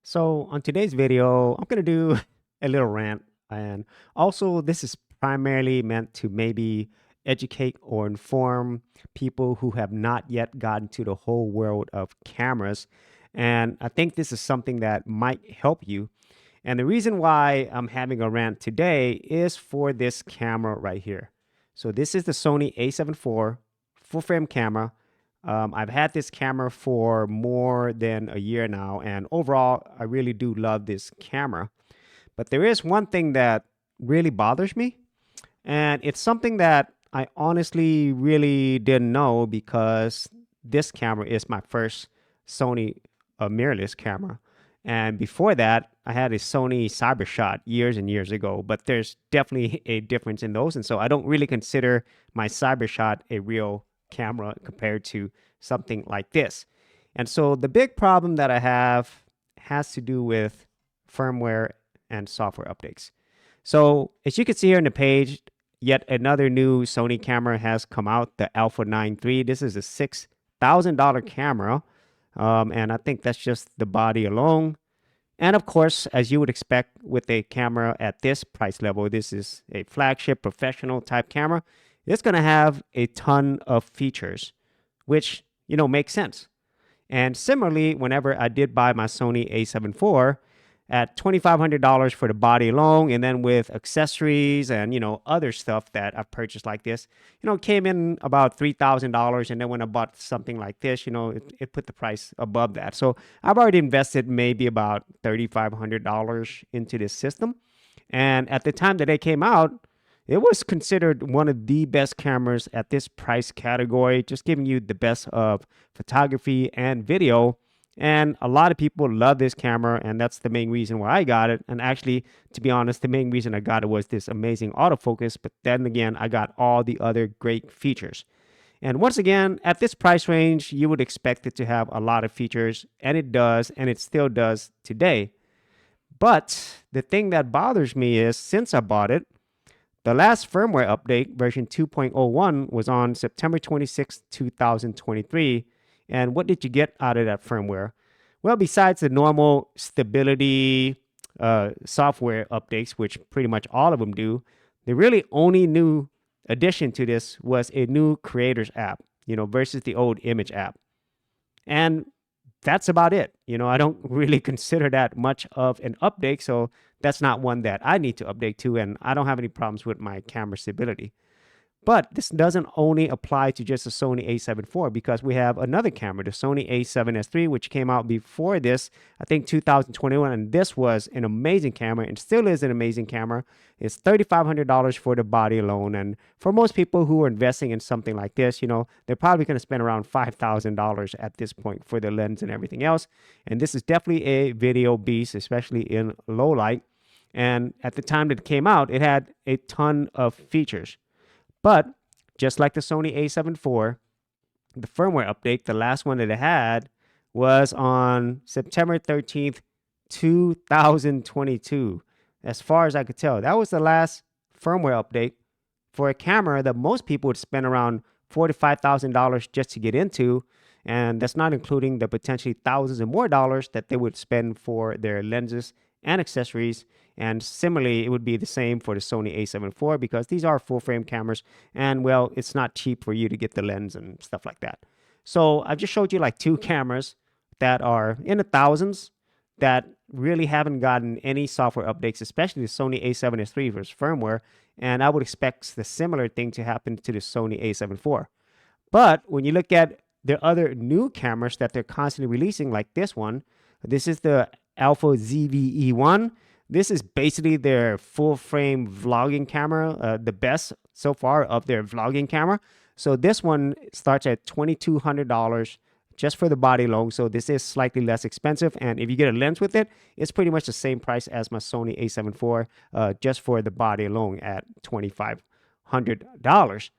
So on today's video, I'm going to do a little rant. And also, this is primarily meant to maybe educate or inform people who have not yet gotten to the whole world of cameras. And I think this is something that might help you. And the reason why I'm having a rant today is for this camera right here. So this is the Sony A7IV full frame camera. I've had this camera for more than a year now, and overall, I really do love this camera. But there is one thing that really bothers me, and it's something that I honestly really didn't know because this camera is my first Sony mirrorless camera. And before that, I had a Sony CyberShot years and years ago, but there's definitely a difference in those. And so I don't really consider my CyberShot a real camera compared to something like this. And so the big problem that I have has to do with firmware and software updates. So as you can see here on the page, yet another new Sony camera has come out, the Alpha 9 III. This is a $6,000 camera. And I think that's just the body alone. And of course, as you would expect with a camera at this price level, this is a flagship professional type camera. It's going to have a ton of features, which, makes sense. And similarly, whenever I did buy my Sony A7 IV at $2,500 for the body alone, and then with accessories and, other stuff that I've purchased like this, it came in about $3,000. And then when I bought something like this, it put the price above that. So I've already invested maybe about $3,500 into this system. And at the time that it came out, it was considered one of the best cameras at this price category, just giving you the best of photography and video. And a lot of people love this camera, and that's the main reason why I got it. And actually, to be honest, the main reason I got it was this amazing autofocus. But then again, I got all the other great features. And once again, at this price range, you would expect it to have a lot of features, and it does, and it still does today. But the thing that bothers me is since I bought it, the last firmware update, version 2.01, was on September 26, 2023. And what did you get out of that firmware? Well, besides the normal stability software updates, which pretty much all of them do, the really only new addition to this was a new creators app, versus the old image app. And that's about it. I don't really consider that much of an update, so that's not one that I need to update to, and I don't have any problems with my camera stability. But this doesn't only apply to just the Sony A7 IV because we have another camera, the Sony A7S III, which came out before this, I think 2021, and this was an amazing camera and still is an amazing camera. It's $3,500 for the body alone, and for most people who are investing in something like this, they're probably going to spend around $5,000 at this point for the lens and everything else. And this is definitely a video beast, especially in low light. And at the time that it came out, it had a ton of features. But just like the Sony A7 IV, the firmware update, the last one that it had, was on September 13th, 2022. As far as I could tell, that was the last firmware update for a camera that most people would spend around $4,000 to $5,000 just to get into. And that's not including the potentially thousands and more dollars that they would spend for their lenses and accessories. And similarly, it would be the same for the Sony A7 IV because these are full frame cameras, and well, it's not cheap for you to get the lens and stuff like that. So I've just showed you like two cameras that are in the thousands that really haven't gotten any software updates, especially the Sony A7S III versus firmware. And I would expect the similar thing to happen to the Sony A7 IV. But when you look at the other new cameras that they're constantly releasing, like this one, this is the Alpha ZV-E1. This is basically their full frame vlogging camera, the best so far of their vlogging camera. So this one starts at $2,200 just for the body alone. So this is slightly less expensive. And if you get a lens with it, it's pretty much the same price as my Sony A7 IV just for the body alone at $2,500.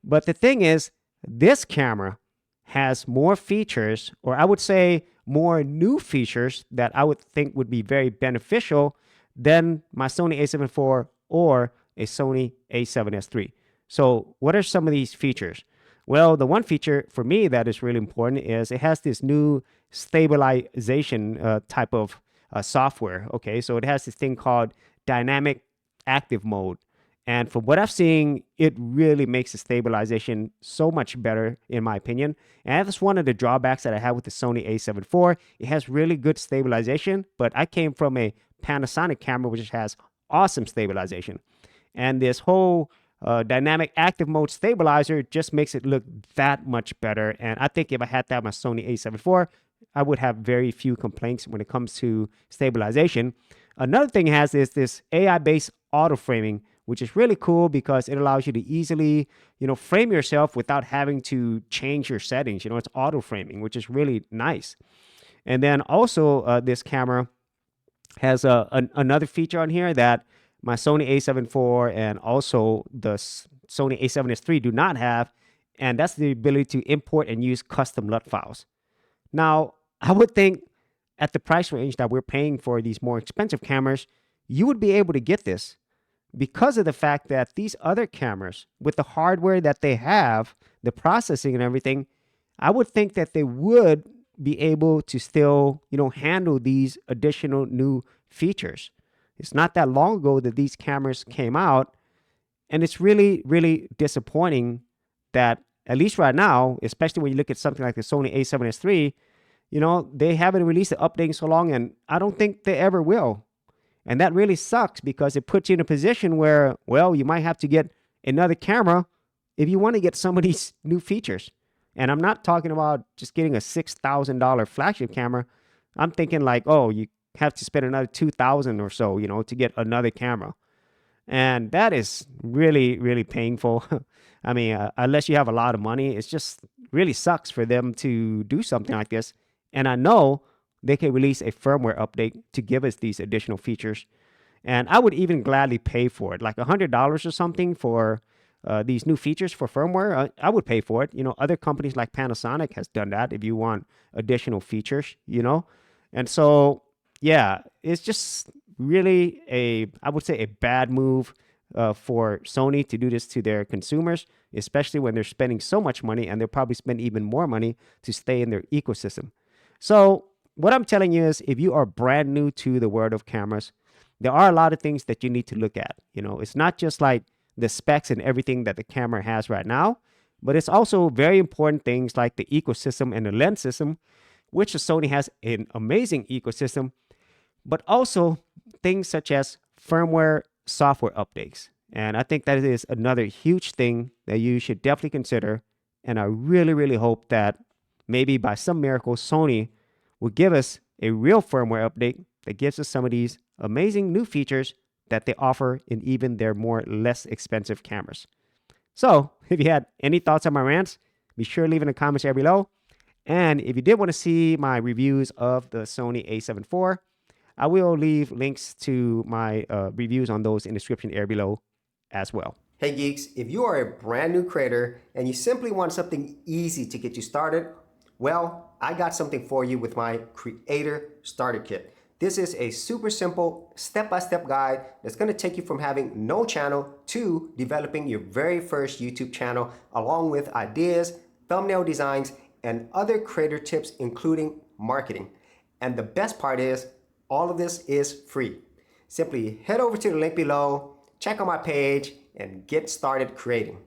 But the thing is, this camera has more features, or I would say more new features that I would think would be very beneficial than my Sony A7 IV or a Sony A7S III. So what are some of these features? Well, the one feature for me that is really important is it has this new stabilization type of software. Okay, so it has this thing called dynamic active mode. And from what I've seen, it really makes the stabilization so much better, in my opinion. And that's one of the drawbacks that I have with the Sony A7 IV. It has really good stabilization, but I came from a Panasonic camera, which has awesome stabilization. And this whole dynamic active mode stabilizer just makes it look that much better. And I think if I had that on my Sony A7 IV, I would have very few complaints when it comes to stabilization. Another thing it has is this AI-based auto framing, which is really cool because it allows you to easily, frame yourself without having to change your settings. It's auto framing, which is really nice. And then also this camera has another feature on here that my Sony A7 IV and also the Sony A7S III do not have, and that's the ability to import and use custom LUT files. Now, I would think at the price range that we're paying for these more expensive cameras, you would be able to get this because of the fact that these other cameras, with the hardware that they have, the processing and everything, I would think that they would be able to still, handle these additional new features. It's not that long ago that these cameras came out, and it's really, really disappointing that, at least right now, especially when you look at something like the Sony A7S III, they haven't released the update in so long, and I don't think they ever will. And that really sucks because it puts you in a position where, well, you might have to get another camera if you want to get some of these new features. And I'm not talking about just getting a $6,000 flagship camera. I'm thinking like, oh, you have to spend another $2,000 or so, to get another camera. And that is really, really painful. I mean, unless you have a lot of money, it just really sucks for them to do something like this. And I know they can release a firmware update to give us these additional features. And I would even gladly pay for it, like $100 or something for these new features for firmware. I would pay for it. Other companies like Panasonic has done that if you want additional features, And so, yeah, it's just really I would say a bad move for Sony to do this to their consumers, especially when they're spending so much money, and they'll probably spend even more money to stay in their ecosystem. So what I'm telling you is, if you are brand new to the world of cameras, there are a lot of things that you need to look at. It's not just like the specs and everything that the camera has right now, but it's also very important things like the ecosystem and the lens system, which Sony has an amazing ecosystem, but also things such as firmware software updates. And I think that is another huge thing that you should definitely consider. And I really, really hope that maybe by some miracle, Sony will give us a real firmware update that gives us some of these amazing new features that they offer in even their less expensive cameras. So if you had any thoughts on my rants, be sure to leave in the comments area below. And if you did want to see my reviews of the Sony A7 IV, I will leave links to my reviews on those in the description area below as well. Hey geeks, if you are a brand new creator and you simply want something easy to get you started, well, I got something for you with my Creator Starter Kit. This is a super simple step-by-step guide that's going to take you from having no channel to developing your very first YouTube channel, along with ideas, thumbnail designs, and other creator tips, including marketing. And the best part is, all of this is free. Simply head over to the link below, check out my page, and get started creating.